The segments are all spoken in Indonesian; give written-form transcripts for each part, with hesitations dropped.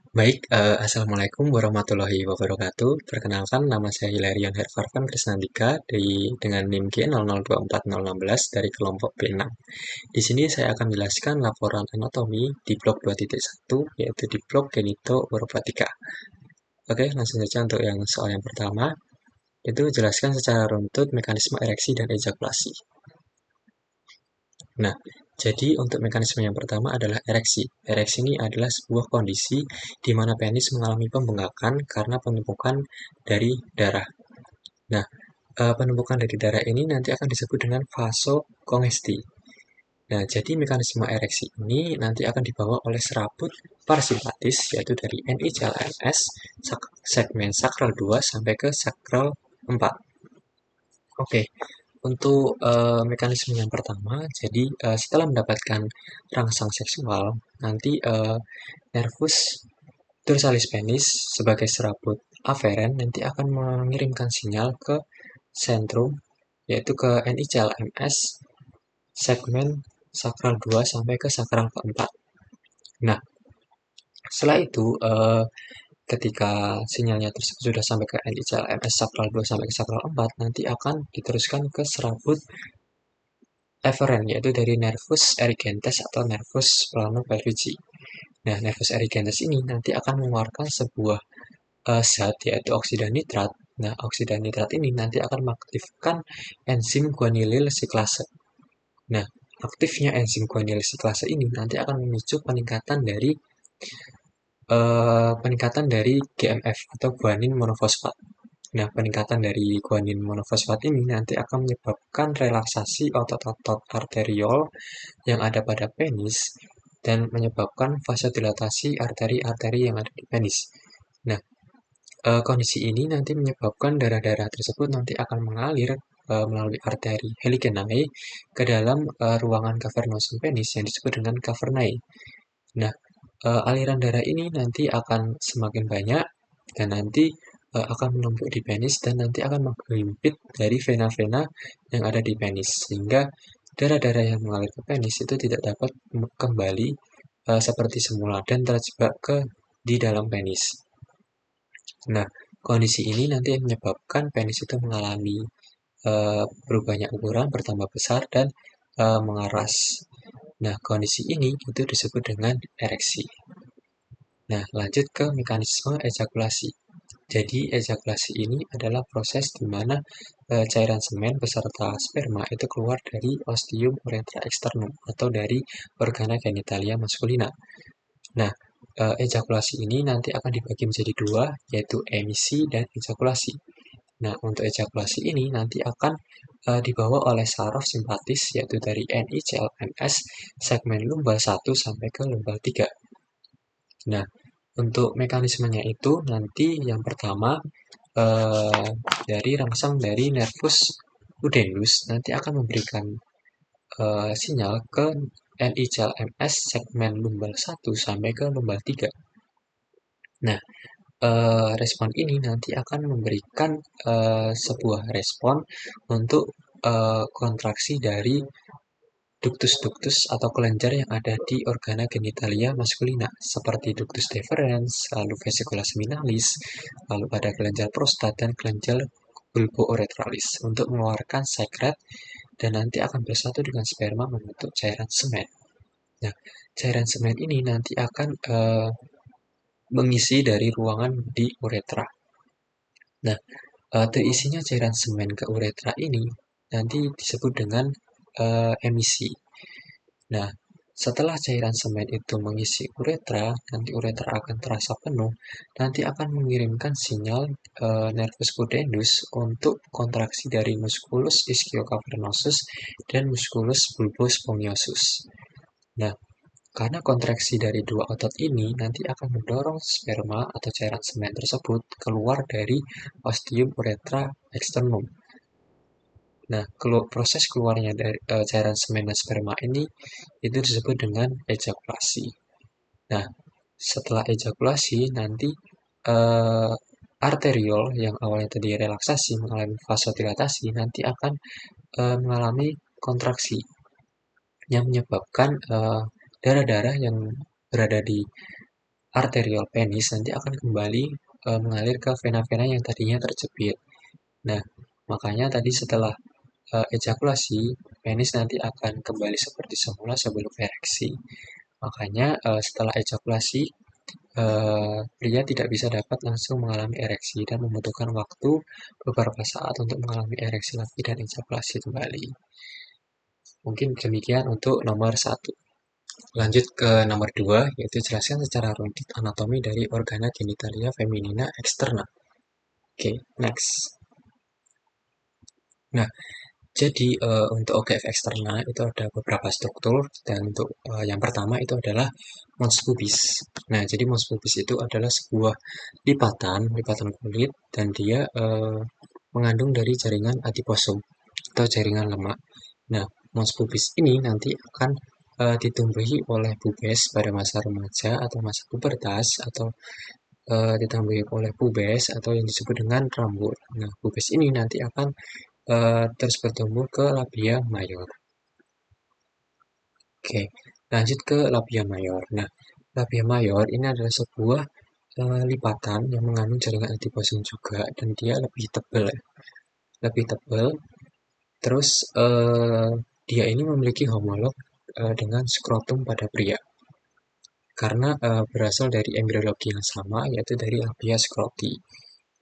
Baik, assalamualaikum warahmatullahi wabarakatuh. Perkenalkan, nama saya Hilarion Herfarvan Krisnandika dengan NIM G002416 dari kelompok B6. Di sini saya akan menjelaskan laporan anatomi di blok 2.1, yaitu di blok genito orofatika. Oke, langsung saja untuk yang soal yang pertama, itu jelaskan secara runtut mekanisme ereksi dan ejakulasi. Nah, jadi untuk mekanisme yang pertama adalah ereksi. Ereksi ini adalah sebuah kondisi di mana penis mengalami pembengkakan karena penumpukan dari darah. Nah, penumpukan dari darah ini nanti akan disebut dengan vasokongesti. Nah, jadi mekanisme ereksi ini nanti akan dibawa oleh serabut parasimpatis, yaitu dari NICLMS, segmen sakral 2 sampai ke sakral 4. Oke, untuk mekanisme yang pertama, jadi setelah mendapatkan rangsang seksual, nanti nervus dorsalis penis sebagai serabut aferen nanti akan mengirimkan sinyal ke sentrum, yaitu ke NICLMS segmen sakral 2 sampai ke sakral keempat. Nah, setelah itu ketika sinyalnya tersebut sudah sampai ke NICLMS sakral 2 sampai ke sakral 4, nanti akan diteruskan ke serabut eferen, yaitu dari nervus erigentes atau nervus plano pelvici. Nah, nervus erigentes ini nanti akan mengeluarkan sebuah zat, yaitu oksida nitrat. Nah, oksida nitrat ini nanti akan mengaktifkan enzim guanilil siklase. Nah, aktifnya enzim guanilil siklase ini nanti akan memicu peningkatan dari GMF atau guanin monofosfat. Nah, peningkatan dari guanin monofosfat ini nanti akan menyebabkan relaksasi otot-otot arteriol yang ada pada penis dan menyebabkan vasodilatasi arteri-arteri yang ada di penis. Nah, kondisi ini nanti menyebabkan darah-darah tersebut nanti akan mengalir melalui arteri heligenae ke dalam ruangan cavernosum penis yang disebut dengan cavernae. Nah, aliran darah ini nanti akan semakin banyak dan nanti akan menumpuk di penis dan nanti akan menghimpit dari vena-vena yang ada di penis sehingga darah-darah yang mengalir ke penis itu tidak dapat kembali seperti semula dan terjebak di dalam penis. Nah, kondisi ini nanti menyebabkan penis itu mengalami berubahnya ukuran, bertambah besar dan mengeras. Nah, kondisi ini itu disebut dengan ereksi. Nah, lanjut ke mekanisme ejakulasi. Jadi, ejakulasi ini adalah proses di mana cairan semen beserta sperma itu keluar dari ostium uretra externum atau dari organa genitalia maskulina. Nah, ejakulasi ini nanti akan dibagi menjadi dua, yaitu emisi dan ejakulasi. Nah, untuk ejakulasi ini nanti akan dibawa oleh saraf simpatis, yaitu dari NICLMS segmen lumbal 1 sampai ke lumbal 3. Nah, untuk mekanismenya itu nanti yang pertama eh, dari rangsang dari nervus pudendus nanti akan memberikan sinyal ke NICLMS segmen lumbal 1 sampai ke lumbal 3. Nah, respon ini nanti akan memberikan sebuah respon untuk kontraksi dari ductus-ductus atau kelenjar yang ada di organa genitalia maskulina seperti ductus deferens, lalu vesicula seminalis, lalu ada kelenjar prostat dan kelenjar bulbo-uretralis untuk mengeluarkan sekret dan nanti akan bersatu dengan sperma membentuk cairan semen. Nah, cairan semen ini nanti akan mengisi dari ruangan di uretra. Nah, terisinya cairan semen ke uretra ini nanti disebut dengan emisi. Nah, setelah cairan semen itu mengisi uretra, nanti uretra akan terasa penuh, nanti akan mengirimkan sinyal nervus pudendus untuk kontraksi dari musculus ischiocavernosus dan musculus bulbospongiosus. Nah, karena kontraksi dari dua otot ini nanti akan mendorong sperma atau cairan semen tersebut keluar dari ostium uretra externum. Nah, proses keluarnya dari cairan semen dan sperma ini itu disebut dengan ejakulasi. Nah, setelah ejakulasi nanti eh, arteriol yang awalnya tadi relaksasi mengalami vasodilatasi nanti akan mengalami kontraksi yang menyebabkan darah-darah yang berada di arteriol penis nanti akan kembali mengalir ke vena-vena yang tadinya terjepit. Nah, makanya tadi setelah ejakulasi, penis nanti akan kembali seperti semula sebelum ereksi. Makanya setelah ejakulasi, pria tidak bisa dapat langsung mengalami ereksi dan membutuhkan waktu beberapa saat untuk mengalami ereksi lagi dan ejakulasi kembali. Mungkin demikian untuk nomor satu. Lanjut ke nomor dua, yaitu jelaskan secara runtut anatomi dari organa genitalia feminina eksterna. Oke, next. Nah, jadi untuk OGF eksterna itu ada beberapa struktur dan untuk yang pertama itu adalah mons pubis. Nah, jadi mons pubis itu adalah sebuah lipatan kulit dan dia mengandung dari jaringan adiposum atau jaringan lemak. Nah, mons pubis ini nanti akan ditumbuhi oleh pubes pada masa remaja atau masa pubertas atau ditumbuhi oleh pubes atau yang disebut dengan rambut. Nah, pubes ini nanti akan terus bertumbuh ke labia mayor. Oke, lanjut ke labia mayor. Nah, labia mayor ini adalah sebuah lipatan yang mengandung jaringan adiposum juga dan dia lebih tebal ya. Lebih tebal. Terus dia ini memiliki homolog dengan skrotum pada pria. Karena berasal dari embriologi yang sama yaitu dari labia skroti.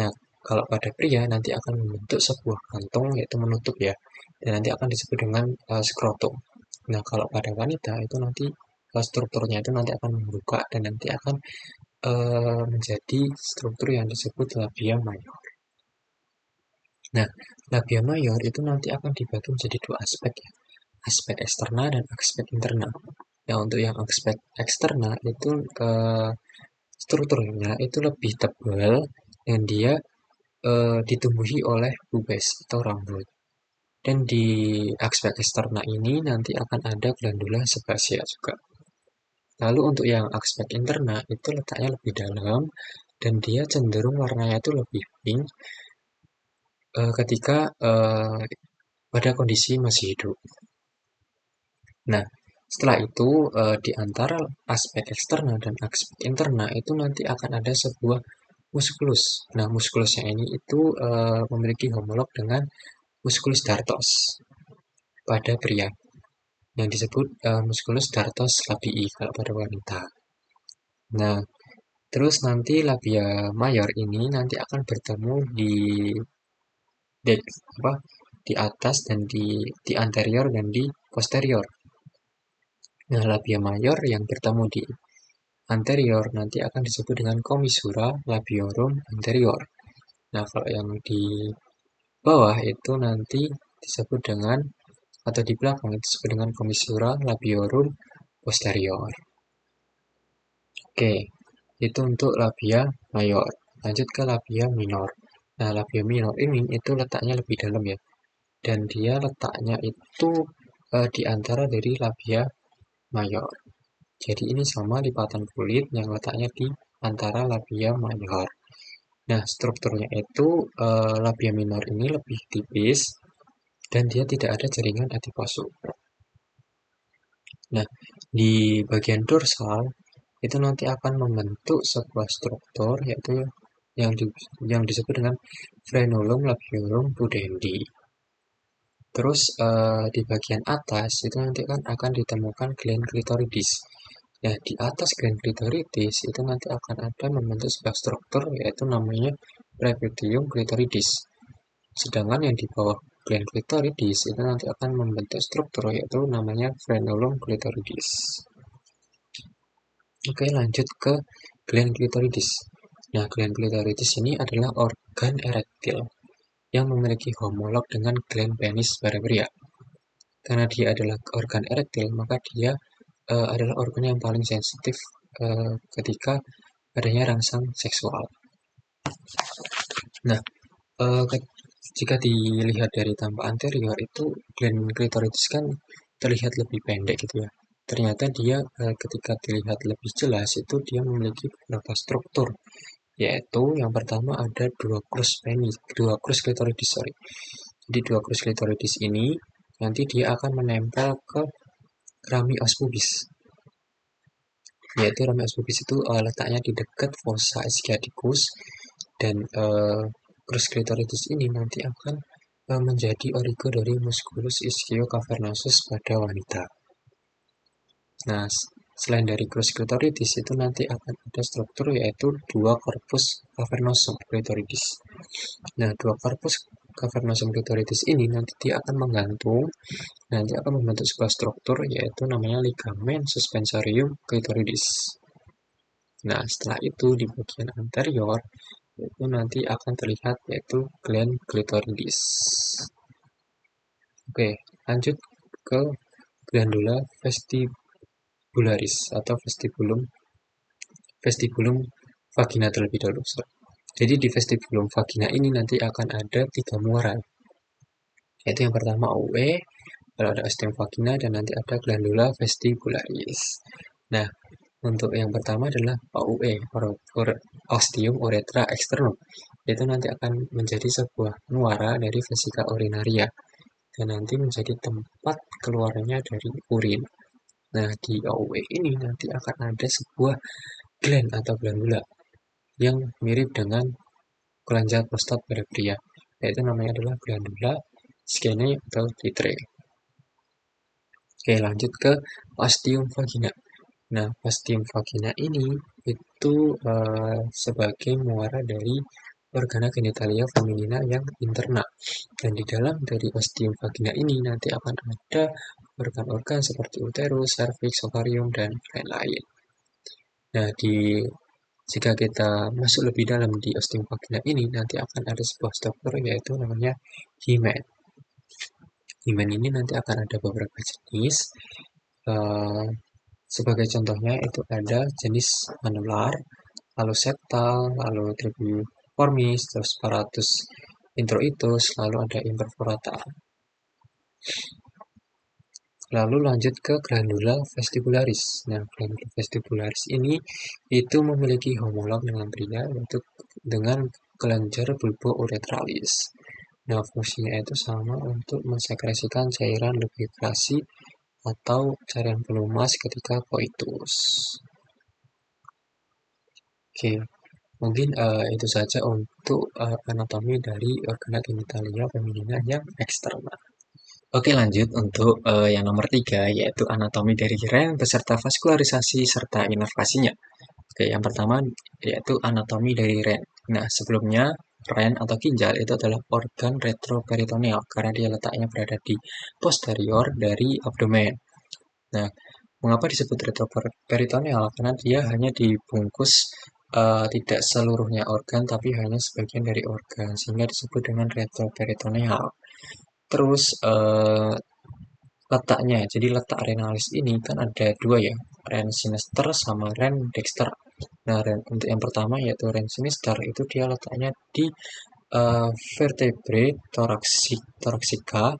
Nah, kalau pada pria nanti akan membentuk sebuah kantong yaitu menutup ya, dan nanti akan disebut dengan skrotum. Nah, kalau pada wanita itu nanti strukturnya itu nanti akan membuka dan nanti akan menjadi struktur yang disebut labia mayor. Nah, labia mayor itu nanti akan dibagi menjadi dua aspek ya, aspek eksterna dan aspek interna. Nah, untuk yang aspek eksterna itu strukturnya itu lebih tebal dan dia ditumbuhi oleh pubes atau rambut. Dan di aspek eksterna ini nanti akan ada glandula sebasia juga. Lalu untuk yang aspek interna itu letaknya lebih dalam dan dia cenderung warnanya itu lebih pink ketika pada kondisi masih hidup. Nah, setelah itu di antara aspek eksterna dan aspek interna itu nanti akan ada sebuah muskulus. Nah, muskulusnya ini itu memiliki homolog dengan musculus dartos pada pria yang disebut musculus dartos labii kalau pada wanita. Nah, terus nanti labia mayor ini nanti akan bertemu di apa di atas dan di anterior dan di posterior. Nah, labia mayor yang bertemu di anterior nanti akan disebut dengan commissura labiorum anterior. Nah, kalau yang di bawah itu nanti disebut dengan atau di belakang itu disebut dengan commissura labiorum posterior. Oke, itu untuk labia mayor. Lanjut ke labia minor. Nah, labia minor ini itu letaknya lebih dalam ya. Dan dia letaknya itu di antara dari labia mayor. Jadi ini sama lipatan kulit yang letaknya di antara labia mayor. Nah, strukturnya itu labia minor ini lebih tipis dan dia tidak ada jaringan adiposum. Nah, di bagian dorsal itu nanti akan membentuk sebuah struktur yaitu yang yang disebut dengan frenulum labiorum pudendi. Terus di bagian atas itu nanti akan ditemukan gland clitoridis. Nah, di atas gland clitoridis itu nanti akan ada membentuk sebuah struktur yaitu namanya prepudium clitoridis. Sedangkan yang di bawah gland clitoridis itu nanti akan membentuk struktur yaitu namanya frenulum clitoridis. Oke, lanjut ke gland clitoridis. Nah, gland clitoridis ini adalah organ erektil yang memiliki homolog dengan gland penis pada pria. Karena dia adalah organ erektil, maka dia adalah organ yang paling sensitif ketika adanya rangsang seksual. Nah, jika dilihat dari tampak anterior itu gland clitoridis kan terlihat lebih pendek gitu ya. Ternyata dia ketika dilihat lebih jelas itu dia memiliki beberapa struktur, yaitu yang pertama ada dua krus clitoridis, sorry. Jadi dua krus clitoridis ini nanti dia akan menempel ke rami os pubis. yaitu rami pubis itu letaknya di dekat fossa ischiadicus dan crus clitoridis ini nanti akan menjadi origo dari musculus ischiocavernosus pada wanita. Nah, selain dari crus clitoridis itu nanti akan ada struktur yaitu dua corpus cavernosum clitoridis. Nah, dua corpus cavernosum clitoridis ini nanti dia akan menggantung, nanti akan membentuk sebuah struktur yaitu namanya ligamen suspensorium clitoridis. Nah, setelah itu di bagian anterior itu nanti akan terlihat yaitu gland clitoridis. Oke, lanjut ke glandula vestibularis atau vestibulum vagina terlebih dahulu. Jadi di vestibulum vagina ini nanti akan ada 3 muara. Yaitu yang pertama OE, lalu ada ostium vagina, dan nanti ada glandula vestibularis. Nah, untuk yang pertama adalah OUE, ostium uretra externum. Itu nanti akan menjadi sebuah muara dari vesika urinaria dan nanti menjadi tempat keluarnya dari urin. Nah, di OUE ini nanti akan ada sebuah gland atau glandula yang mirip dengan kelenjar prostat pada pria, yaitu namanya adalah glandula skene atau titre. Oke, lanjut ke ostium vagina. Nah, ostium vagina ini itu sebagai muara dari organa genitalia feminina yang interna. Dan di dalam dari ostium vagina ini nanti akan ada organ-organ seperti uterus, serviks, ovarium, dan lain-lain. Nah, jika kita masuk lebih dalam di ostium vagina ini, nanti akan ada sebuah struktur yaitu namanya hymen. Hymen ini nanti akan ada beberapa jenis. Sebagai contohnya itu ada jenis anular, lalu septal, lalu tripiformis, terus paratus introitus, lalu ada imperforata. Lalu lanjut ke glandula vestibularis. Nah, glandula vestibularis ini itu memiliki homolog dengan pria, yaitu dengan kelenjar bulbo-uretralis. Nah, fungsinya itu sama untuk mensekresikan cairan lubrikasi atau cairan pelumas ketika koitus. Oke, mungkin itu saja untuk anatomi dari organ genitalia feminina yang eksternal. Oke, lanjut untuk yang nomor 3, yaitu anatomi dari ren beserta vaskularisasi serta inervasinya. Oke, yang pertama yaitu anatomi dari ren. Nah, sebelumnya ren atau ginjal itu adalah organ retroperitoneal karena dia letaknya berada di posterior dari abdomen. Nah, mengapa disebut retroperitoneal? Karena dia hanya dibungkus tidak seluruhnya organ, tapi hanya sebagian dari organ, sehingga disebut dengan retroperitoneal. Terus letaknya, jadi letak renalis ini kan ada dua ya, ren sinister sama ren dexter. Nah, untuk yang pertama yaitu ren sinister itu dia letaknya di vertebrae thoracica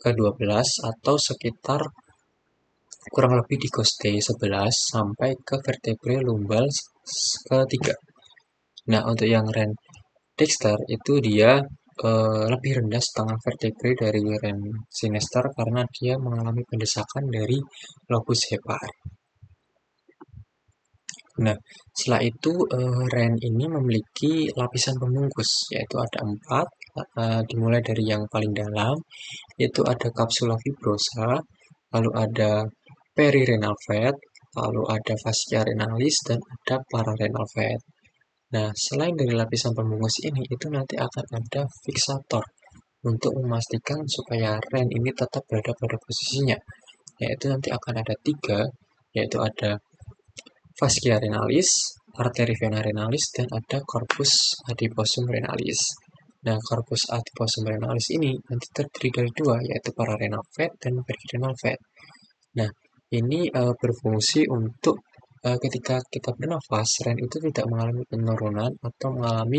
ke-12 atau sekitar kurang lebih di costae 11 sampai ke vertebrae lumbal ke-3. Nah, untuk yang ren dexter itu dia lebih rendah setengah vertebrae dari ren sinister karena dia mengalami pendesakan dari lobus hepar. Nah, setelah itu ren ini memiliki lapisan pembungkus, yaitu ada 4, dimulai dari yang paling dalam, yaitu ada kapsula fibrosa, lalu ada perirenal fat, lalu ada fascia renalis, dan ada pararenal fat. Nah, selain dari lapisan pembungkus ini, itu nanti akan ada fixator untuk memastikan supaya ren ini tetap berada pada posisinya, yaitu nanti akan ada 3, yaitu ada fascia renalis, arteri vena renalis, dan ada corpus adiposum renalis. Nah, corpus adiposum renalis ini nanti terdiri dari 2, yaitu pararenal fat dan perirenal fat. Nah, ini berfungsi untuk ketika kita bernafas, ren itu tidak mengalami penurunan atau mengalami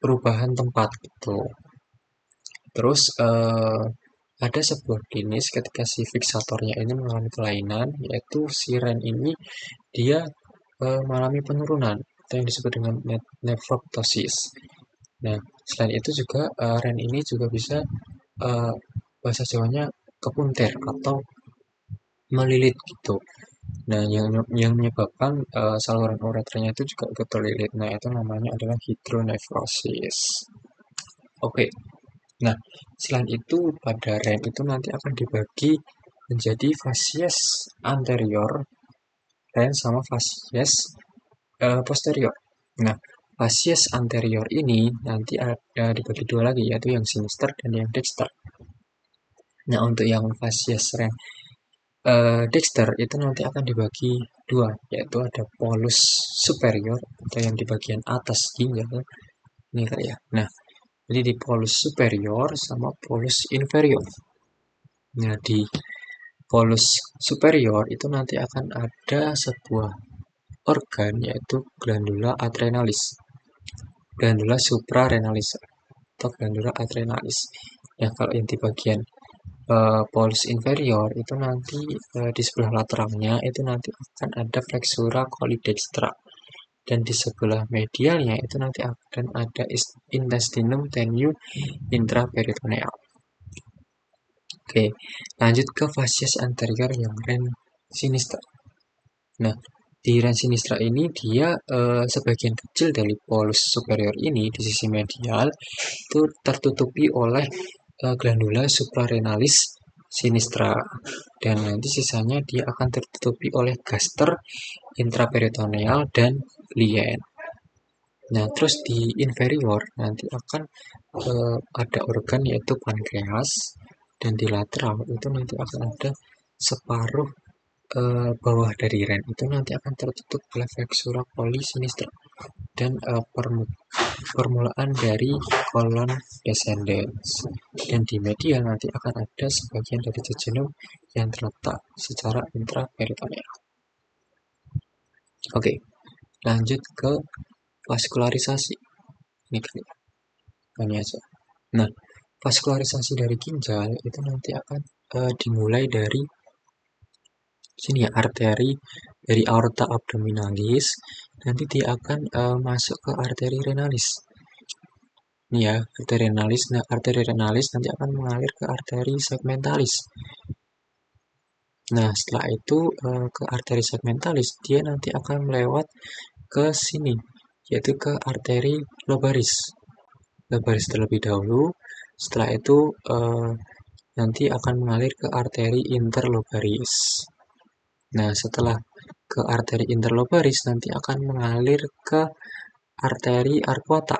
perubahan tempat gitu. Terus ada sebuah jenis ketika si fixatornya ini mengalami kelainan, yaitu si ren ini dia mengalami penurunan atau yang disebut dengan nefroptosis. Nah, selain itu juga ren ini juga bisa bahasa Jawanya kepuntir atau melilit gitu. Nah, yang menyebabkan saluran uretranya itu juga ikut terlilit. Nah, itu namanya adalah hidronefrosis. Oke. Nah, selain itu pada REM itu nanti akan dibagi menjadi fasies anterior, REM sama fasies posterior. Nah, fasies anterior ini nanti ada dibagi dua lagi, yaitu yang sinister dan yang dexter. Nah, untuk yang fasies REM Dexter itu nanti akan dibagi dua, yaitu ada polus superior atau yang di bagian atas ginjal. Ini kali ya. Nah, jadi di polus superior sama polus inferior. Nah, di polus superior itu nanti akan ada sebuah organ yaitu glandula adrenalis, glandula suprarenalis atau glandula adrenalis. Ya, kalau yang di bagian polus inferior itu nanti di sebelah lateralnya itu nanti akan ada flexura cholidextra dan di sebelah medialnya itu nanti akan ada intestinum tenue intraperitoneal. Oke, lanjut ke fasies anterior yang ren sinistra. Nah, di ren sinistra ini dia sebagian kecil dari polus superior ini di sisi medial itu tertutupi oleh glandula suprarenalis sinistra dan nanti sisanya dia akan tertutupi oleh gaster intraperitoneal dan lien. Nah, terus di inferior nanti akan ada organ yaitu pankreas dan di lateral itu nanti akan ada separuh bawah dari ren itu nanti akan tertutup oleh flexura coli sinistra dan permulaan dari kolon descendens dan di medial nanti akan ada sebagian dari jejunum yang terletak secara intraperitoneal. Oke, lanjut ke vaskularisasi. Ini aja. Nah, vaskularisasi dari ginjal itu nanti akan dimulai dari sini ya, arteri dari aorta abdominalis, nanti dia akan masuk ke arteri renalis. Ini ya, arteri renalis. Nah, arteri renalis nanti akan mengalir ke arteri segmentalis. Nah, setelah itu ke arteri segmentalis, dia nanti akan melewat ke sini, yaitu ke arteri lobaris. Lobaris terlebih dahulu, setelah itu nanti akan mengalir ke arteri interlobaris. Nah, setelah ke arteri interlobaris nanti akan mengalir ke arteri arcuata.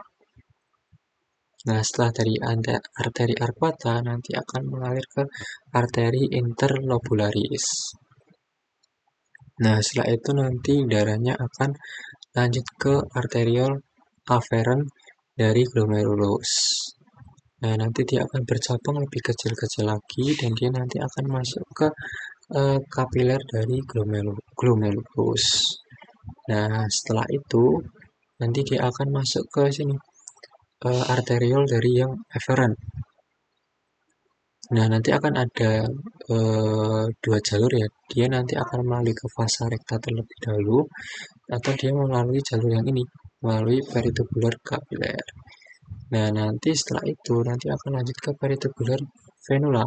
Nah, setelah dari arteri arcuata nanti akan mengalir ke arteri interlobularis. Nah, setelah itu nanti darahnya akan lanjut ke arteriol afferent dari glomerulus. Nah, nanti dia akan bercabang lebih kecil-kecil lagi dan dia nanti akan masuk ke kapiler dari glomerulus. Nah, setelah itu nanti dia akan masuk ke sini, arteriol dari yang efferent. Nah, nanti akan ada dua jalur ya. Dia nanti akan melalui ke vasa recta terlebih dahulu, atau dia melalui jalur yang ini, melalui peritubular kapiler. Nah, nanti setelah itu nanti akan lanjut ke peritubular venula.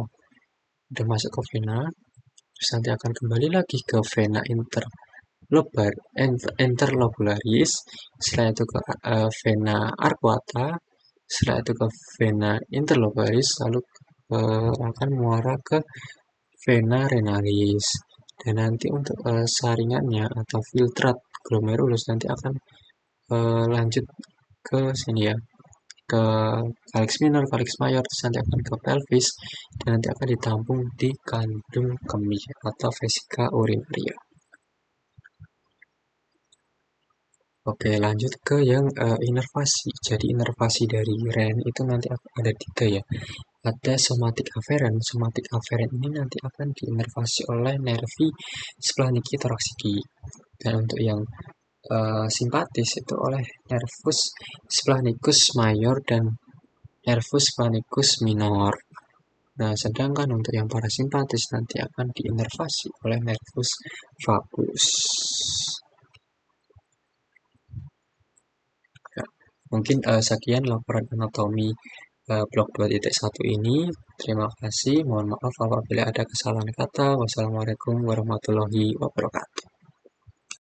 Udah masuk ke vena, terus nanti akan kembali lagi ke vena interlobularis, setelah itu ke vena arcuata, setelah itu ke vena interlobaris, lalu akan muara ke vena renalis. Dan nanti untuk saringannya atau filtrat glomerulus nanti akan lanjut ke sini ya, ke calyx minor, calyx major, terus nanti akan ke pelvis, dan nanti akan ditampung di kandung kemih atau vesika urinaria. Oke, lanjut ke yang inervasi. Jadi inervasi dari REN itu nanti ada tiga ya. Ada somatic afferent. Somatic afferent ini nanti akan diinervasi oleh nervi splanchni thoracici. Dan untuk yang simpatis itu oleh nervus splanchnicus major dan nervus splanchnicus minor. Nah, sedangkan untuk yang parasimpatis nanti akan diinervasi oleh nervus vagus. Ya, mungkin sekian laporan anatomi blog 2.1 ini. Terima kasih, mohon maaf apabila ada kesalahan kata. Wassalamualaikum warahmatullahi wabarakatuh.